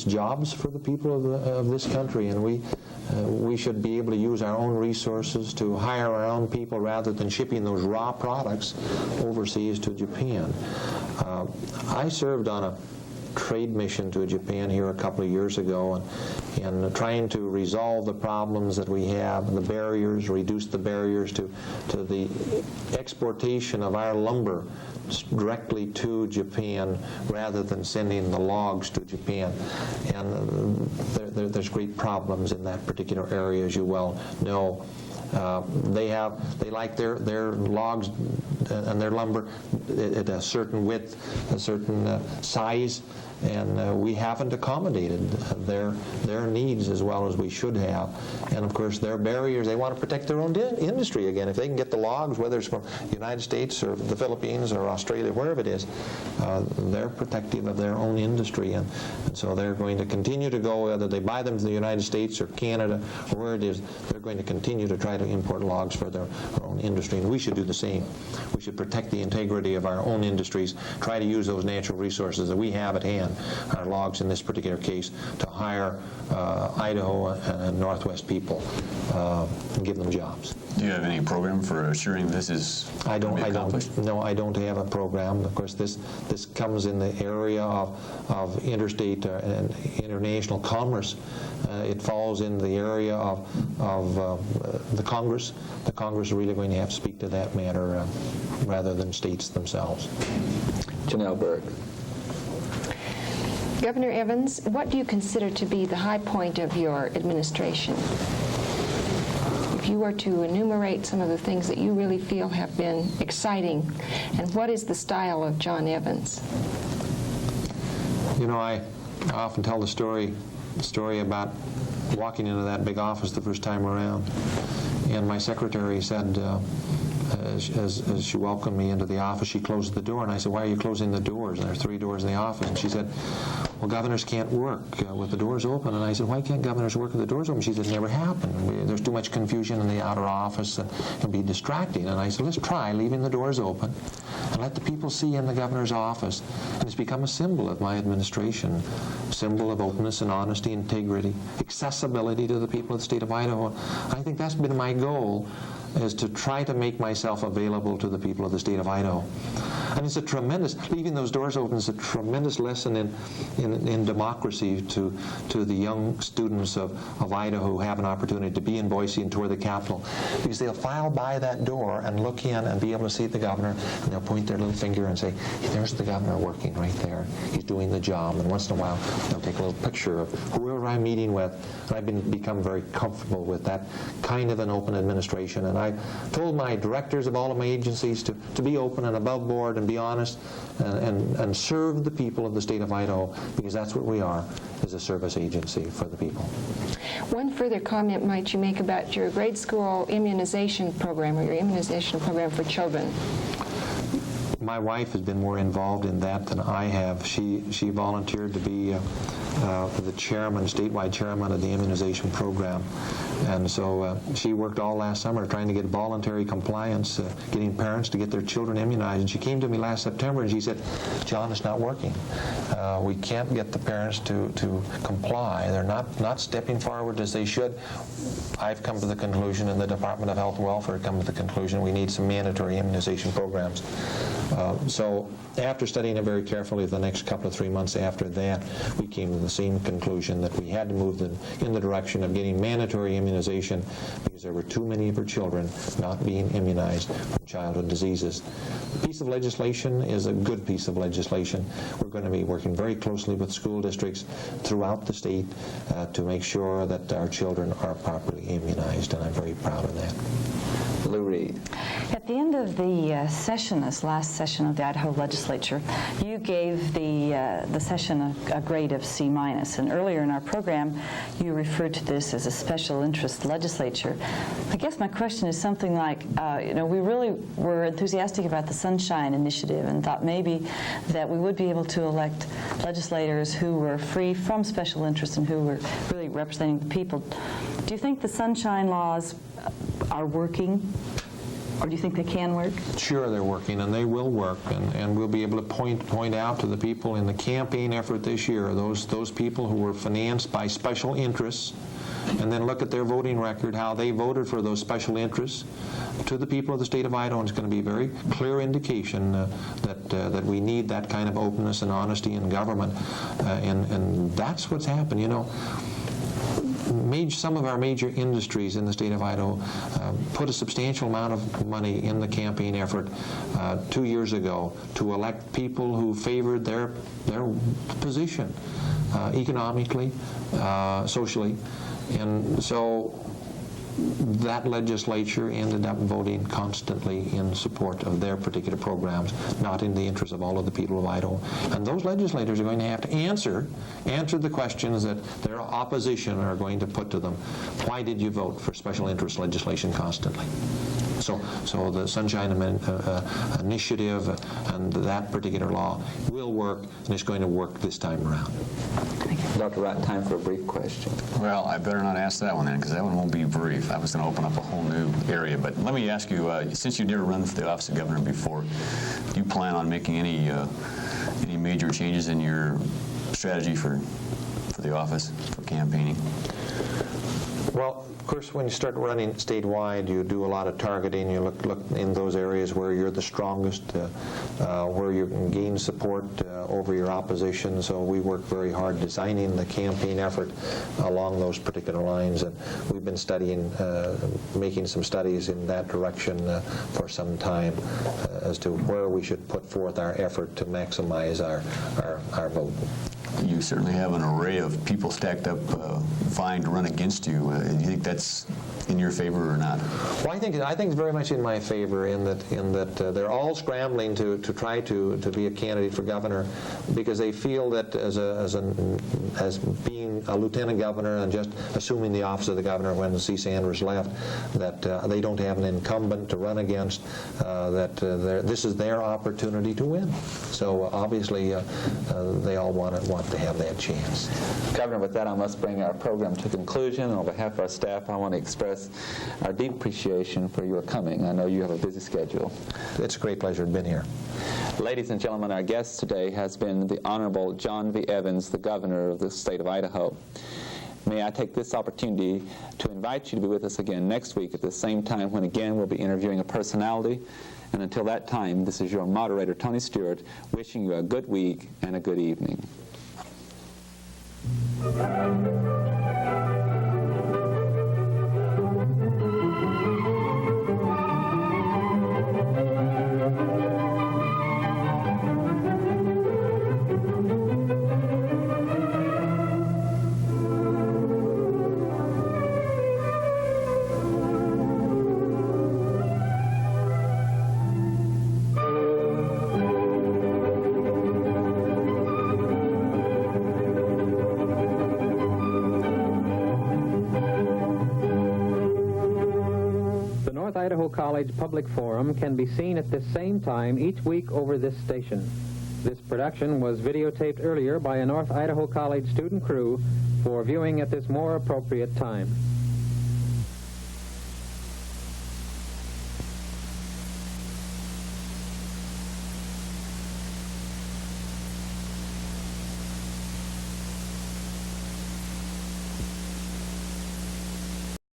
jobs for the people of this country, and we should be able to use our own resources to hire our own people rather than shipping those raw products overseas to Japan. I served on a trade mission to Japan here a couple of years ago, and trying to resolve the problems that we have, the barriers, reduce the barriers to the exportation of our lumber directly to Japan rather than sending the logs to Japan. And there's great problems in that particular area, as you well know. They like their logs and their lumber at a certain width, a certain size, and we haven't accommodated their needs as well as we should have. And of course, their barriers, they want to protect their own industry again. If they can get the logs, whether it's from the United States or the Philippines or Australia, wherever it is, they're protective of their own industry, and so they're going to continue to go, whether they buy them from the United States or Canada or where it is, they're going to continue to try to import logs for their own industry, and we should do the same. We should protect the integrity of our own industries, try to use those natural resources that we have at hand, our logs in this particular case, to hire Idaho and Northwest people and give them jobs. Do you have any program for assuring this is accomplished? No, I don't have a program. Of course, this comes in the area of interstate and international commerce. It falls in the area of the Congress. The Congress is really going to have to speak to that matter rather than states themselves. Janelle Berg. Governor Evans, what do you consider to be the high point of your administration? If you were to enumerate some of the things that you really feel have been exciting, and what is the style of John Evans? You know, I often tell the story about walking into that big office the first time around, and my secretary said, as she welcomed me into the office, she closed the door, and I said, "Why are you closing the doors?" And there are 3 doors in the office, and she said, "Well, governors can't work with the doors open." And I said, "Why can't governors work with the doors open?" She said, "It never happened. There's too much confusion in the outer office, and it'll be distracting." And I said, "Let's try leaving the doors open and let the people see in the governor's office." And it's become a symbol of my administration, a symbol of openness and honesty, integrity, accessibility to the people of the state of Idaho. I think that's been my goal, is to try to make myself available to the people of the state of Idaho. And it's a tremendous, leaving those doors open is a tremendous lesson in democracy to the young students of Idaho who have an opportunity to be in Boise and tour the Capitol. Because they'll file by that door and look in and be able to see the governor, and they'll point their little finger and say, "Hey, there's the governor working right there. He's doing the job." And once in a while, they'll take a little picture of whoever I'm meeting with. And I've become very comfortable with that kind of an open administration. And I told my directors of all of my agencies to be open and above board and be honest and serve the people of the state of Idaho, because that's what we are, is a service agency for the people. One further comment might you make about your grade school immunization program, or your immunization program for children? My wife has been more involved in that than I have. She volunteered to be the chairman, statewide chairman of the immunization program. And so she worked all last summer trying to get voluntary compliance, getting parents to get their children immunized. And she came to me last September and she said, John, it's not working. We can't get the parents to comply. They're not stepping forward as they should. I've come to the conclusion, and the Department of Health and Welfare come to the conclusion, we need some mandatory immunization programs. So after studying it very carefully the next couple of 3 months after that, we came to the same conclusion that we had to move in the direction of getting mandatory immunization because there were too many of our children not being immunized from childhood diseases. The piece of legislation is a good piece of legislation. We're going to be working very closely with school districts throughout the state to make sure that our children are properly immunized, and I'm very proud of that. Lou Reed. At the end of the session, this last session of the Idaho legislature, you gave the session a grade of C-. And earlier in our program, you referred to this as a special interest legislature. I guess my question is something like, we really were enthusiastic about the Sunshine Initiative and thought maybe that we would be able to elect legislators who were free from special interest and who were really representing the people. Do you think the Sunshine laws are working? Or do you think they can work? Sure, they're working, and they will work, and we'll be able to point out to the people in the campaign effort this year, those people who were financed by special interests, and then look at their voting record, how they voted for those special interests. To the people of the state of Idaho, it's going to be a very clear indication that we need that kind of openness and honesty in government, and that's what's happened. Some of our major industries in the state of Idaho put a substantial amount of money in the campaign effort 2 years ago to elect people who favored their position economically, socially, and so that legislature ended up voting constantly in support of their particular programs, not in the interest of all of the people of Idaho. And those legislators are going to have to answer the questions that their opposition are going to put to them. Why did you vote for special interest legislation constantly? So the Sunshine Initiative and that particular law will work, and it's going to work this time around. Dr. Wright, time for a brief question. Well, I better not ask that one then, because that one won't be brief. I was going to open up a whole new area. But let me ask you, since you never run for the office of governor before, do you plan on making any major changes in your strategy for the office, for campaigning? Well, of course, when you start running statewide, you do a lot of targeting. You look in those areas where you're the strongest, where you can gain support over your opposition. So we work very hard designing the campaign effort along those particular lines. And we've been studying, making some studies in that direction for some time as to where we should put forth our effort to maximize our vote. You certainly have an array of people stacked up vying to run against you. Do you think that's in your favor or not? Well, I think it's very much in my favor in that they're all scrambling to try to be a candidate for governor because they feel that as being a lieutenant governor and just assuming the office of the governor when C. Sanders left, that they don't have an incumbent to run against, that this is their opportunity to win. So obviously they all want to have that chance. Governor, with that, I must bring our program to conclusion. On behalf of our staff, I want to express our deep appreciation for your coming. I know you have a busy schedule. It's a great pleasure to be here. Ladies and gentlemen, our guest today has been the Honorable John V. Evans, the Governor of the state of Idaho. May I take this opportunity to invite you to be with us again next week at the same time when again we'll be interviewing a personality. And until that time, this is your moderator, Tony Stewart, wishing you a good week and a good evening. Idaho College Public Forum can be seen at this same time each week over this station. This production was videotaped earlier by a North Idaho College student crew for viewing at this more appropriate time.